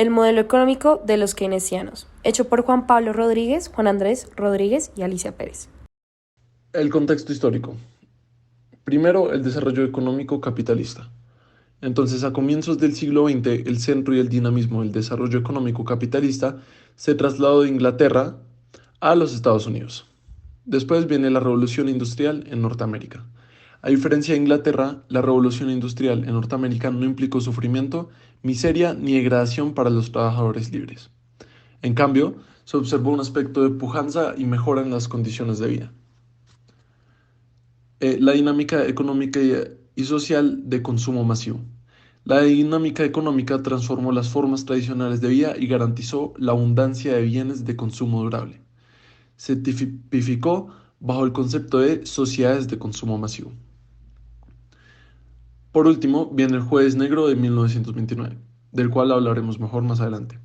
El modelo económico de los keynesianos, hecho por Juan Pablo Rodríguez, Juan Andrés Rodríguez y Alicia Pérez. El contexto histórico. Primero, el desarrollo económico capitalista. Entonces, a comienzos del siglo XX, el centro y el dinamismo del desarrollo económico capitalista se trasladó de Inglaterra a los Estados Unidos. Después viene la revolución industrial en Norteamérica. A diferencia de Inglaterra, la revolución industrial en Norteamérica no implicó sufrimiento, miseria ni degradación para los trabajadores libres. En cambio, se observó un aspecto de pujanza y mejora en las condiciones de vida. La dinámica económica y social de consumo masivo. La dinámica económica transformó las formas tradicionales de vida y garantizó la abundancia de bienes de consumo durable. Se tipificó bajo el concepto de sociedades de consumo masivo. Por último, viene el Jueves Negro de 1929, del cual hablaremos mejor más adelante.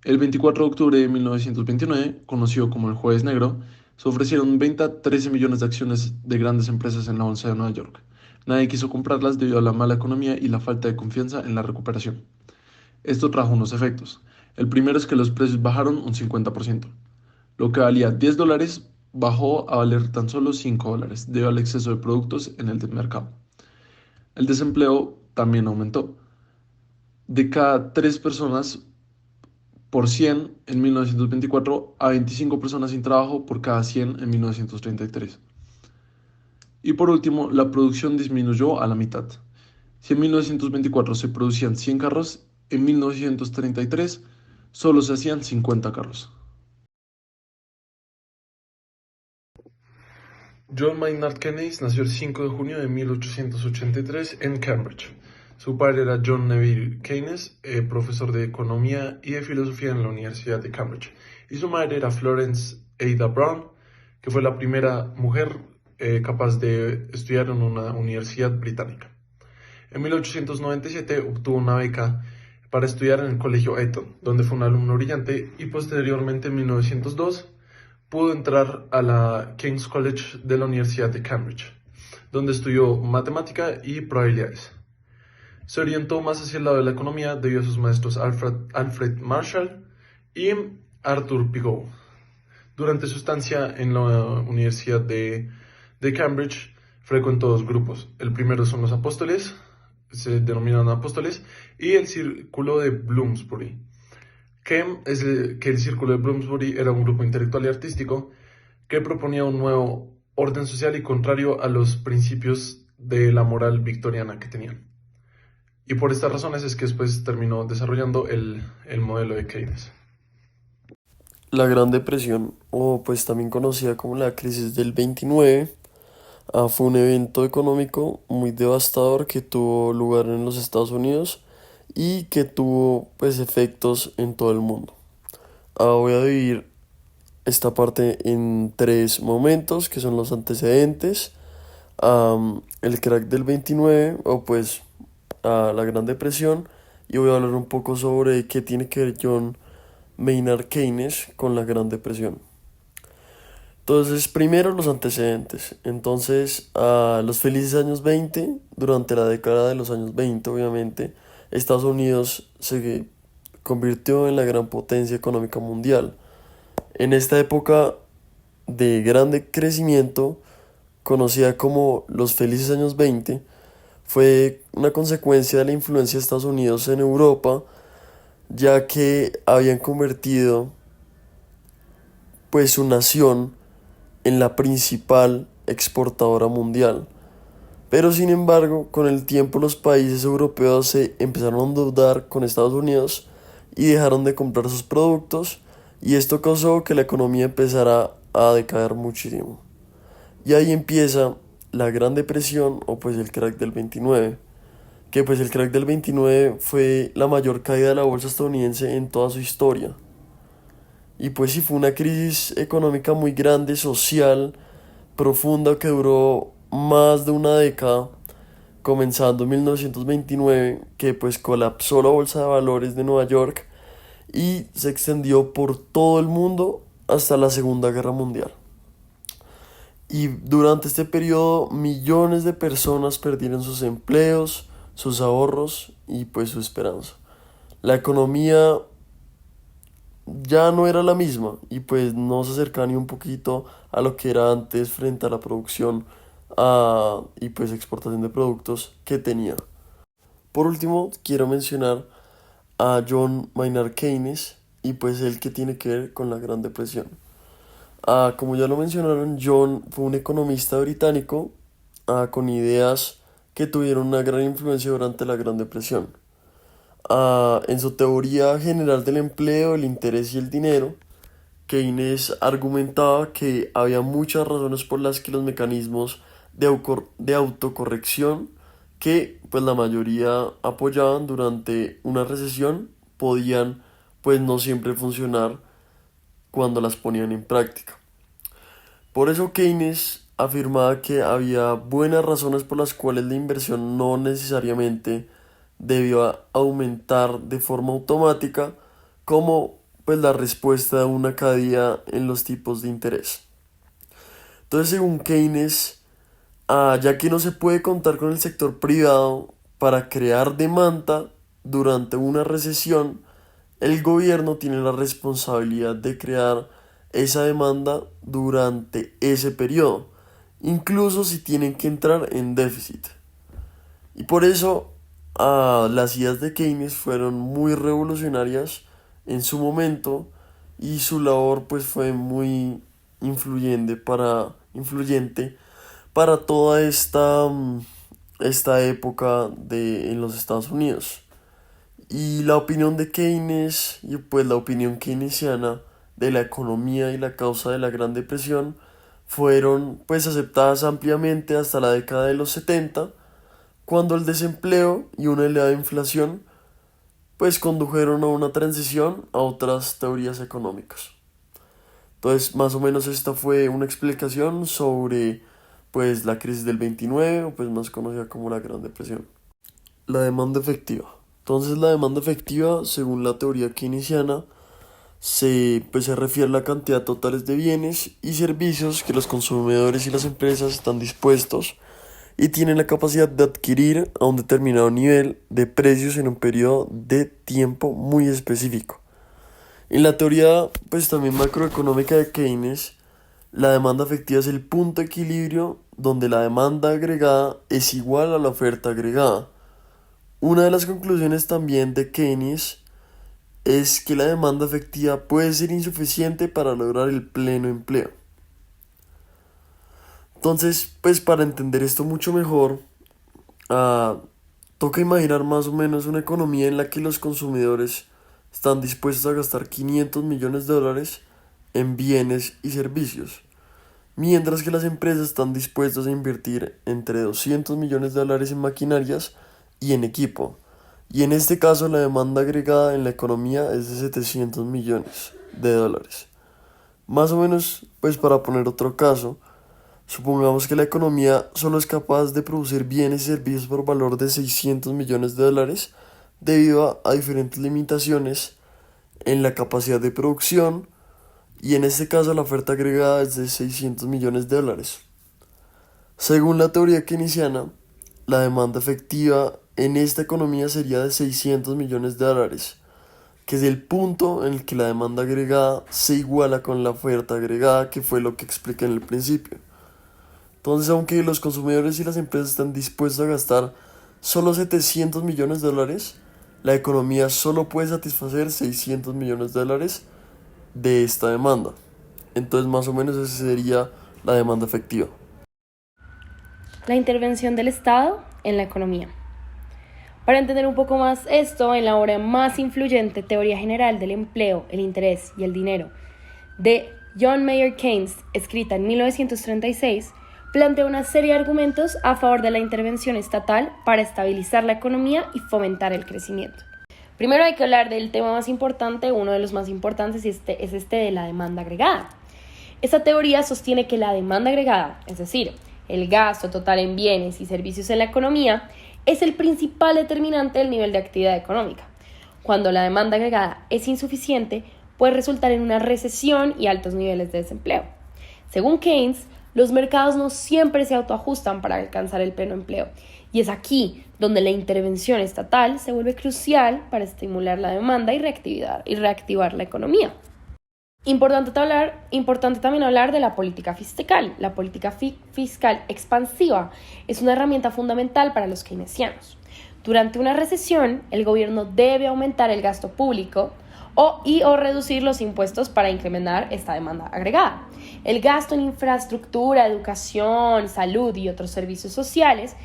El 24 de octubre de 1929, conocido como el Jueves Negro, se ofrecieron en venta 13 millones de acciones de grandes empresas en la bolsa de Nueva York. Nadie quiso comprarlas debido a la mala economía y la falta de confianza en la recuperación. Esto trajo unos efectos. El primero es que los precios bajaron un 50%. Lo que valía $10 bajó a valer tan solo $5 debido al exceso de productos en el mercado. El desempleo también aumentó. De cada 3 personas por 100 en 1924 a 25 personas sin trabajo por cada 100 en 1933. Y por último, la producción disminuyó a la mitad. Si en 1924 se producían 100 carros, en 1933 solo se hacían 50 carros. John Maynard Keynes nació el 5 de junio de 1883 en Cambridge. Su padre era John Neville Keynes, profesor de economía y de filosofía en la Universidad de Cambridge, y su madre era Florence Ada Brown, que fue la primera mujer capaz de estudiar en una universidad británica. En 1897 obtuvo una beca para estudiar en el Colegio Eton, donde fue un alumno brillante, y posteriormente en 1902 pudo entrar a la King's College de la Universidad de Cambridge, donde estudió matemática y probabilidades. Se orientó más hacia el lado de la economía debido a sus maestros Alfred Marshall y Arthur Pigou. Durante su estancia en la Universidad de Cambridge, frecuentó dos grupos. El primero son los apóstoles, se denominan apóstoles, y el círculo de Bloomsbury. Que el círculo de Bloomsbury era un grupo intelectual y artístico que proponía un nuevo orden social y contrario a los principios de la moral victoriana que tenían. Y por estas razones es que después terminó desarrollando el modelo de Keynes. La Gran Depresión, o pues también conocida como la crisis del 29, fue un evento económico muy devastador que tuvo lugar en los Estados Unidos y que tuvo pues efectos en todo el mundo. Voy a dividir esta parte en tres momentos que son los antecedentes, el crack del 29 o pues la Gran Depresión, y voy a hablar un poco sobre qué tiene que ver John Maynard Keynes con la Gran Depresión. Entonces, primero los antecedentes. Entonces, a los felices años 20, durante la década de los años 20, obviamente, Estados Unidos se convirtió en la gran potencia económica mundial. En esta época de grande crecimiento, conocida como los felices años 20, fue una consecuencia de la influencia de Estados Unidos en Europa, ya que habían convertido pues su nación en la principal exportadora mundial. Pero sin embargo, con el tiempo los países europeos se empezaron a endeudar con Estados Unidos y dejaron de comprar sus productos, y esto causó que la economía empezara a decaer muchísimo. Y ahí empieza la Gran Depresión o pues el crack del 29, que pues el crack del 29 fue la mayor caída de la bolsa estadounidense en toda su historia. Y pues sí, fue una crisis económica muy grande, social, profunda, que duró más de una década, comenzando en 1929, que pues colapsó la bolsa de valores de Nueva York y se extendió por todo el mundo hasta la Segunda Guerra Mundial. Y durante este periodo millones de personas perdieron sus empleos, sus ahorros y pues su esperanza. la economía ya no era la misma y pues no se acercaba ni un poquito a lo que era antes frente a la producción y pues exportación de productos que tenía. Por último, quiero mencionar a John Maynard Keynes y pues el que tiene que ver con la Gran Depresión. Como ya lo mencionaron, John fue un economista británico con ideas que tuvieron una gran influencia durante la Gran Depresión. En su teoría general del empleo, el interés y el dinero, Keynes argumentaba que había muchas razones por las que los mecanismos de autocorrección que pues la mayoría apoyaban durante una recesión podían pues no siempre funcionar cuando las ponían en práctica. Por eso Keynes afirmaba que había buenas razones por las cuales la inversión no necesariamente debió aumentar de forma automática, como pues la respuesta a una caída en los tipos de interés. Entonces, según Keynes, ya que no se puede contar con el sector privado para crear demanda durante una recesión, el gobierno tiene la responsabilidad de crear esa demanda durante ese periodo, incluso si tienen que entrar en déficit. Y por eso las ideas de Keynes fueron muy revolucionarias en su momento y su labor pues fue muy influyente para toda esta época en los Estados Unidos. Y la opinión de Keynes y pues la opinión keynesiana de la economía y la causa de la Gran Depresión fueron pues aceptadas ampliamente hasta la década de los 70, cuando el desempleo y una elevada inflación pues condujeron a una transición a otras teorías económicas. Entonces, más o menos esta fue una explicación sobre pues la crisis del 29, o pues más conocida como la Gran Depresión. La demanda efectiva. Entonces, la demanda efectiva, según la teoría keynesiana, se refiere a la cantidad total de bienes y servicios que los consumidores y las empresas están dispuestos y tienen la capacidad de adquirir a un determinado nivel de precios en un periodo de tiempo muy específico. En la teoría pues también macroeconómica de Keynes, la demanda efectiva es el punto de equilibrio donde la demanda agregada es igual a la oferta agregada. Una de las conclusiones también de Keynes es que la demanda efectiva puede ser insuficiente para lograr el pleno empleo. Entonces, pues para entender esto mucho mejor, toca imaginar más o menos una economía en la que los consumidores están dispuestos a gastar 500 millones de dólares en bienes y servicios, mientras que las empresas están dispuestas a invertir entre 200 millones de dólares en maquinarias y en equipo. Y en este caso la demanda agregada en la economía es de 700 millones de dólares. Más o menos, pues para poner otro caso, supongamos que la economía solo es capaz de producir bienes y servicios por valor de 600 millones de dólares debido a diferentes limitaciones en la capacidad de producción, y en este caso la oferta agregada es de 600 millones de dólares. Según la teoría keynesiana, la demanda efectiva en esta economía sería de 600 millones de dólares, que es el punto en el que la demanda agregada se iguala con la oferta agregada, que fue lo que expliqué en el principio. Entonces, aunque los consumidores y las empresas están dispuestos a gastar solo 700 millones de dólares, la economía solo puede satisfacer 600 millones de dólares de esta demanda. Entonces, más o menos esa sería la demanda efectiva. La intervención del Estado en la economía. Para entender un poco más esto, en la obra más influyente, Teoría General del Empleo, el Interés y el Dinero, de John Maynard Keynes, escrita en 1936, plantea una serie de argumentos a favor de la intervención estatal para estabilizar la economía y fomentar el crecimiento. Primero hay que hablar del tema más importante, uno de los más importantes, y es este de la demanda agregada. Esta teoría sostiene que la demanda agregada, es decir, el gasto total en bienes y servicios en la economía, es el principal determinante del nivel de actividad económica. Cuando la demanda agregada es insuficiente, puede resultar en una recesión y altos niveles de desempleo. Según Keynes, los mercados no siempre se autoajustan para alcanzar el pleno empleo. Y es aquí donde la intervención estatal se vuelve crucial para estimular la demanda y reactivar la economía. Importante también hablar de la política fiscal. La política fiscal expansiva es una herramienta fundamental para los keynesianos. Durante una recesión, el gobierno debe aumentar el gasto público o reducir los impuestos para incrementar esta demanda agregada. El gasto en infraestructura, educación, salud y otros servicios sociales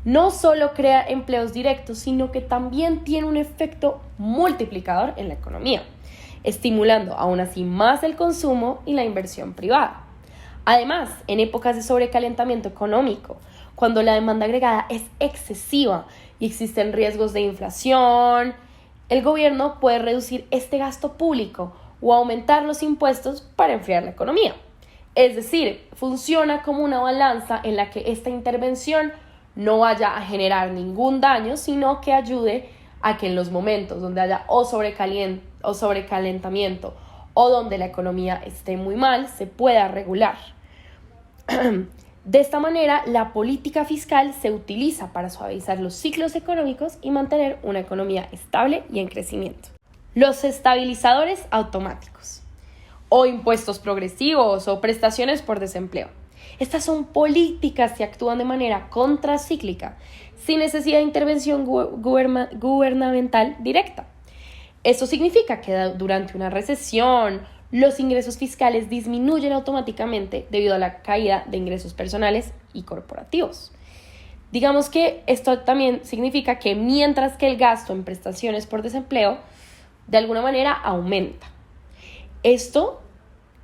no solo crea empleos directos, sino que también tiene un efecto multiplicador en la economía, estimulando aún así más el consumo y la inversión privada. Además, en épocas de sobrecalentamiento económico, cuando la demanda agregada es excesiva y existen riesgos de inflación, el gobierno puede reducir este gasto público o aumentar los impuestos para enfriar la economía. Es decir, funciona como una balanza en la que esta intervención no vaya a generar ningún daño, sino que ayude a que en los momentos donde haya sobrecalentamiento o donde la economía esté muy mal, se pueda regular. De esta manera, la política fiscal se utiliza para suavizar los ciclos económicos y mantener una economía estable y en crecimiento. Los estabilizadores automáticos, o impuestos progresivos o prestaciones por desempleo. Estas son políticas que actúan de manera contracíclica, sin necesidad de intervención gubernamental directa. Esto significa que durante una recesión, los ingresos fiscales disminuyen automáticamente debido a la caída de ingresos personales y corporativos. Digamos que esto también significa que mientras que el gasto en prestaciones por desempleo de alguna manera aumenta. Esto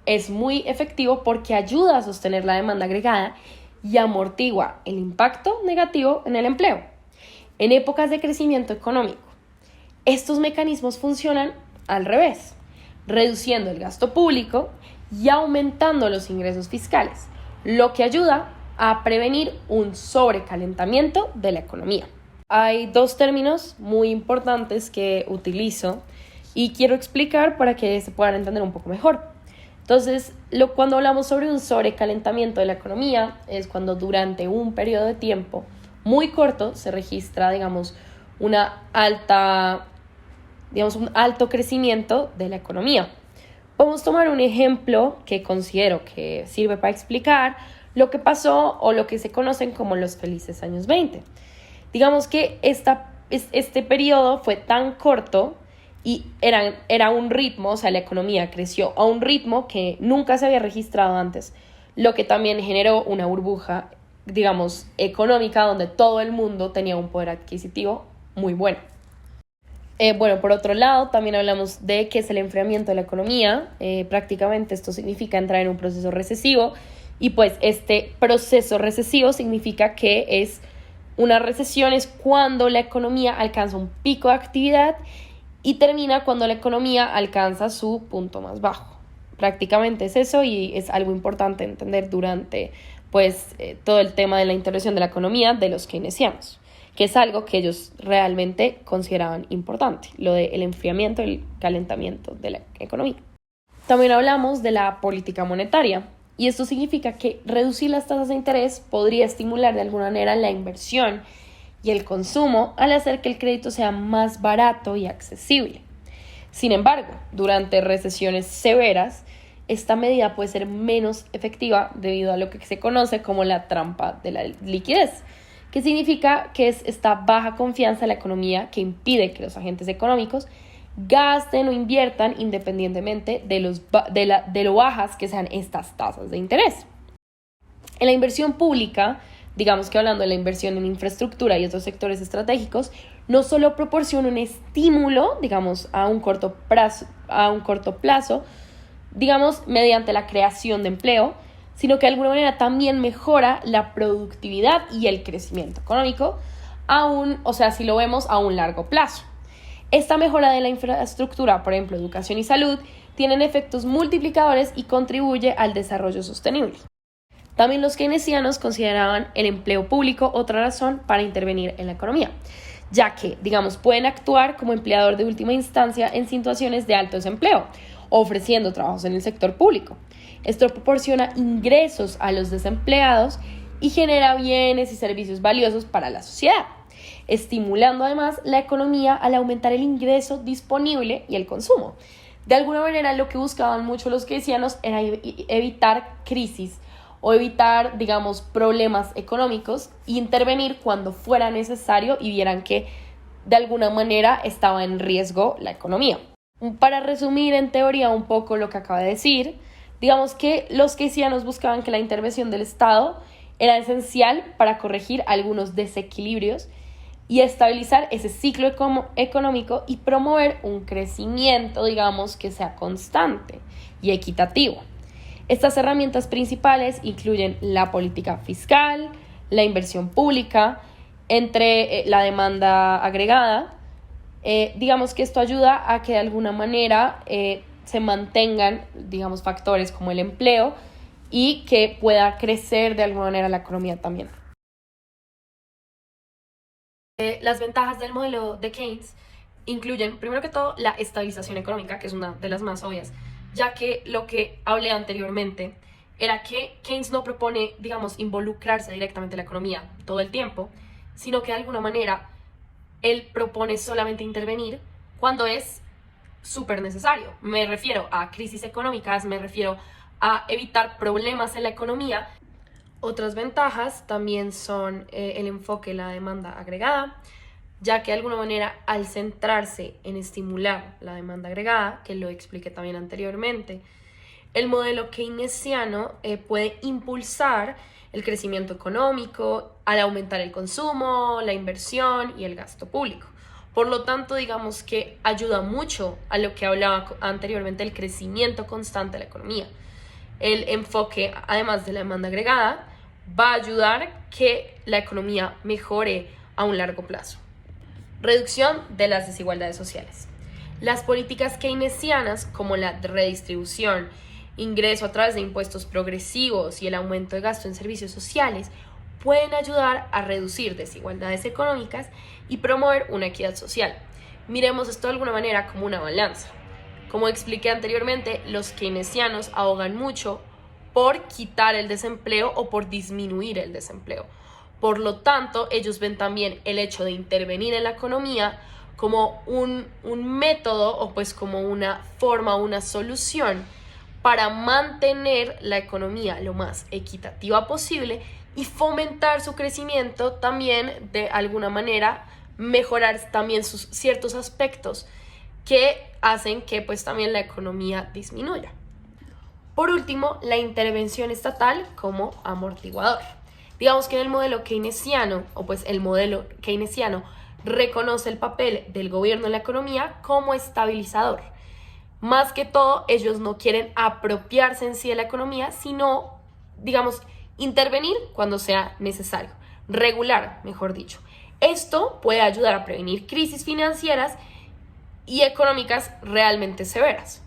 es muy efectivo porque ayuda a sostener la demanda agregada y amortigua el impacto negativo en el empleo. En épocas de crecimiento económico, estos mecanismos funcionan al revés, reduciendo el gasto público y aumentando los ingresos fiscales, lo que ayuda a prevenir un sobrecalentamiento de la economía. Hay dos términos muy importantes que utilizo y quiero explicar para que se puedan entender un poco mejor. Entonces, cuando hablamos sobre un sobrecalentamiento de la economía es cuando durante un periodo de tiempo muy corto se registra, un alto crecimiento de la economía. Vamos a tomar un ejemplo que considero que sirve para explicar lo que pasó o lo que se conocen como los felices años 20. Digamos que este periodo fue tan corto y era un ritmo, o sea, la economía creció a un ritmo que nunca se había registrado antes, lo que también generó una burbuja, económica, donde todo el mundo tenía un poder adquisitivo muy bueno. Por otro lado, también hablamos de qué es el enfriamiento de la economía. Prácticamente esto significa entrar en un proceso recesivo y pues este proceso recesivo significa que es una recesión es cuando la economía alcanza un pico de actividad y termina cuando la economía alcanza su punto más bajo. Prácticamente es eso y es algo importante entender durante todo el tema de la intervención de la economía de los keynesianos, que es algo que ellos realmente consideraban importante, lo del enfriamiento y el calentamiento de la economía. También hablamos de la política monetaria, y esto significa que reducir las tasas de interés podría estimular de alguna manera la inversión y el consumo al hacer que el crédito sea más barato y accesible. Sin embargo, durante recesiones severas, esta medida puede ser menos efectiva debido a lo que se conoce como la trampa de la liquidez, que significa que es esta baja confianza en la economía que impide que los agentes económicos gasten o inviertan independientemente de lo bajas que sean estas tasas de interés. En la inversión pública, digamos que hablando de la inversión en infraestructura y otros sectores estratégicos, no solo proporciona un estímulo, a un corto plazo, mediante la creación de empleo, sino que de alguna manera también mejora la productividad y el crecimiento económico, si lo vemos a un largo plazo. Esta mejora de la infraestructura, por ejemplo, educación y salud, tienen efectos multiplicadores y contribuye al desarrollo sostenible. También los keynesianos consideraban el empleo público otra razón para intervenir en la economía, ya que, pueden actuar como empleador de última instancia en situaciones de alto desempleo ofreciendo trabajos en el sector público. Esto proporciona ingresos a los desempleados y genera bienes y servicios valiosos para la sociedad, estimulando además la economía al aumentar el ingreso disponible y el consumo. De alguna manera, lo que buscaban mucho los keynesianos era evitar crisis o evitar, digamos, problemas económicos e intervenir cuando fuera necesario y vieran que de alguna manera estaba en riesgo la economía. Para resumir en teoría un poco lo que acabo de decir, digamos que los keynesianos buscaban que la intervención del Estado era esencial para corregir algunos desequilibrios y estabilizar ese ciclo económico y promover un crecimiento, digamos, que sea constante y equitativo. Estas herramientas principales incluyen la política fiscal, la inversión pública, entre la demanda agregada. Digamos que esto ayuda a que de alguna manera se mantengan, digamos, factores como el empleo y que pueda crecer de alguna manera la economía también. Las ventajas del modelo de Keynes incluyen, primero que todo, la estabilización económica, que es una de las más obvias, ya que lo que hablé anteriormente era que Keynes no propone, digamos, involucrarse directamente en la economía todo el tiempo, sino que de alguna manera él propone solamente intervenir cuando es súper necesario. Me refiero a crisis económicas, me refiero a evitar problemas en la economía. Otras ventajas también son el enfoque en la demanda agregada, ya que de alguna manera al centrarse en estimular la demanda agregada, que lo expliqué también anteriormente, el modelo keynesiano puede impulsar el crecimiento económico al aumentar el consumo, la inversión y el gasto público. Por lo tanto, digamos que ayuda mucho a lo que hablaba anteriormente, el crecimiento constante de la economía. El enfoque, además de la demanda agregada, va a ayudar que la economía mejore a un largo plazo. Reducción de las desigualdades sociales. Las políticas keynesianas, como la redistribución, ingreso a través de impuestos progresivos y el aumento de gasto en servicios sociales, pueden ayudar a reducir desigualdades económicas y promover una equidad social. Miremos esto de alguna manera como una balanza. Como expliqué anteriormente, los keynesianos abogan mucho por quitar el desempleo o por disminuir el desempleo. Por lo tanto, ellos ven también el hecho de intervenir en la economía como un método o pues como una forma, una solución para mantener la economía lo más equitativa posible y fomentar su crecimiento también de alguna manera, mejorar también sus ciertos aspectos que hacen que pues también la economía disminuya. Por último, la intervención estatal como amortiguador. Digamos que en el modelo keynesiano, o pues el modelo keynesiano reconoce el papel del gobierno en la economía como estabilizador. Más que todo, ellos no quieren apropiarse en sí de la economía, sino, digamos, intervenir cuando sea necesario, regular, mejor dicho. Esto puede ayudar a prevenir crisis financieras y económicas realmente severas.